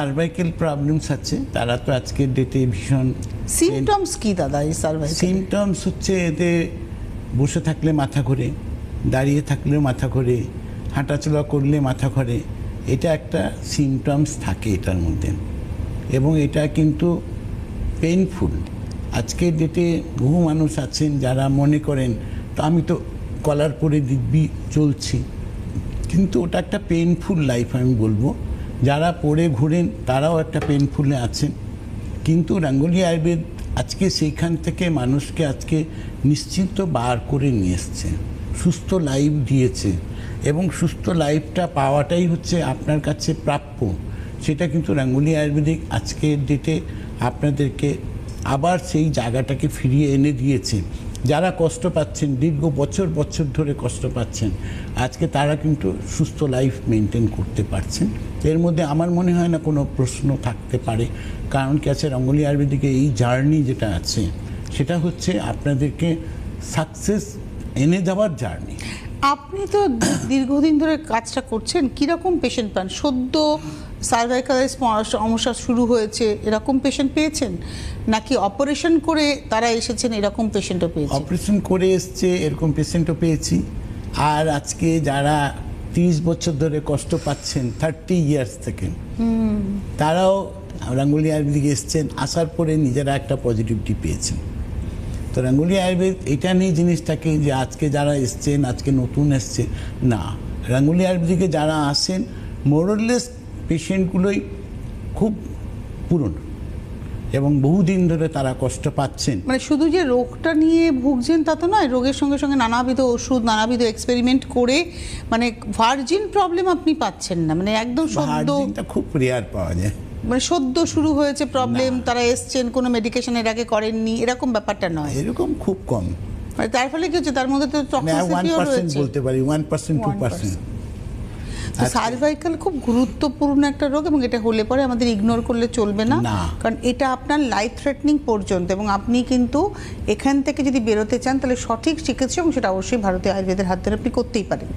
Cervical problems আছে, তারা তো আজকের ডেটে ভীষণ। সিমটমস কি দাদা এই সার্ভাইকেল? সিমটমস হচ্ছে এতে বসে থাকলে মাথা ঘোরে, দাঁড়িয়ে থাকলেও মাথা ঘোরে, হাঁটাচলা করলে মাথা ঘোরে, এটা একটা সিমটমস থাকে এটার মধ্যে, এবং এটা কিন্তু পেইনফুল। আজকের ডেটে বহু মানুষ আছেন যারা মনে করেন তো আমি তো কলার পরে দিব্যি চলছি, কিন্তু ওটা একটা পেইনফুল লাইফ আমি বলবো। যারা পড়ে ঘুরেন তারাও একটা পেইনফুলে আছেন, কিন্তু রাঙ্গুলি আয়ুর্বেদ আজকে সেইখান থেকে মানুষকে আজকে নিশ্চিন্ত বার করে নিয়ে এসছে, সুস্থ লাইফ দিয়েছে, এবং সুস্থ লাইফটা পাওয়াটাই হচ্ছে আপনার কাছে প্রাপ্য। সেটা কিন্তু রাঙ্গুলি আয়ুর্বেদিক আজকের ডেটে আপনাদেরকে আবার সেই জায়গাটাকে ফিরিয়ে এনে দিয়েছে। যারা কষ্ট পাচ্ছেন, দীর্ঘ বছর বছর ধরে কষ্ট পাচ্ছেন, আজকে তারা কিন্তু সুস্থ লাইফ মেনটেন করতে পারছেন। এর মধ্যে আমার মনে হয় না কোনো প্রশ্ন থাকতে পারে। কারণ কি আছে, রাঙ্গুলি আয়ুর্বেদিকে এই জার্নি যেটা আছে সেটা হচ্ছে আপনাদেরকে সাকসেস এনে দেওয়ার জার্নি। আপনি তো দীর্ঘদিন ধরে কাজটা করছেন, কিরকম পেশেন্ট পান? সদ্য সার্ভাইকালের সমস্যা শুরু হয়েছে এরকম পেশেন্ট পেয়েছেন, নাকি অপারেশন করে তারা এসেছেন এরকম পেশেন্টও পেয়েছেন? অপারেশন করে এসছে এরকম পেশেন্টও পেয়েছি। আর আজকে যারা 30 বছর ধরে কষ্ট পাচ্ছেন 30 ইয়ার্স থেকে, তারাও রাঙ্গুলি আয়ুর্বেদিকে এসছেন, আসার পরে নিজেরা একটা পজিটিভিটি পেয়েছেন। তো রাঙ্গুলি আয়ুর্বেদ এটা নেই জিনিসটাকে যে আজকে যারা এসছেন আজকে নতুন এসছে, না, রাঙ্গুলি আয়ুর্বেদিকে যারা আসেন মোরলেস পেশেন্টগুলোই খুব পুরনো এবং বহুদিন ধরে তারা কষ্ট পাচ্ছেন। মানে শুধু যে রোগটা নিয়ে ভুগছেন তা তো নয়, রোগের সঙ্গে সঙ্গে নানাবিধ ওষুধ, নানাবিধ এক্সপেরিমেন্ট করে মানে ভার্জিন প্রবলেম আপনি পাচ্ছেন না, মানে একদম সদ্য, খুব রেয়ার পাওয়া যায়, মানে সদ্য শুরু হয়েছে প্রবলেম, তারা এসছেন, কোনো মেডিকেশন এর আগে করেননি, এরকম ব্যাপারটা নয়। এরকম খুব কম। মানে তার ফলে কি হচ্ছে, তার মধ্যে তো টক্সিসিটিও 1% বলতে পারি, 1% 2%। সার্ভাইকাল খুব গুরুত্বপূর্ণ একটা রোগ, এবং এটা হলে পরে আমাদের ইগনোর করলে চলবে না, কারণ এটা আপনার লাইফ থ্রেটনিং পর্যন্ত, এবং আপনি কিন্তু এখান থেকে যদি বেরোতে চান তাহলে সঠিক চিকিৎসা, এবং সেটা অবশ্যই ভারতীয় আয়ুর্বেদের হাত ধরে আপনি করতেই পারেন।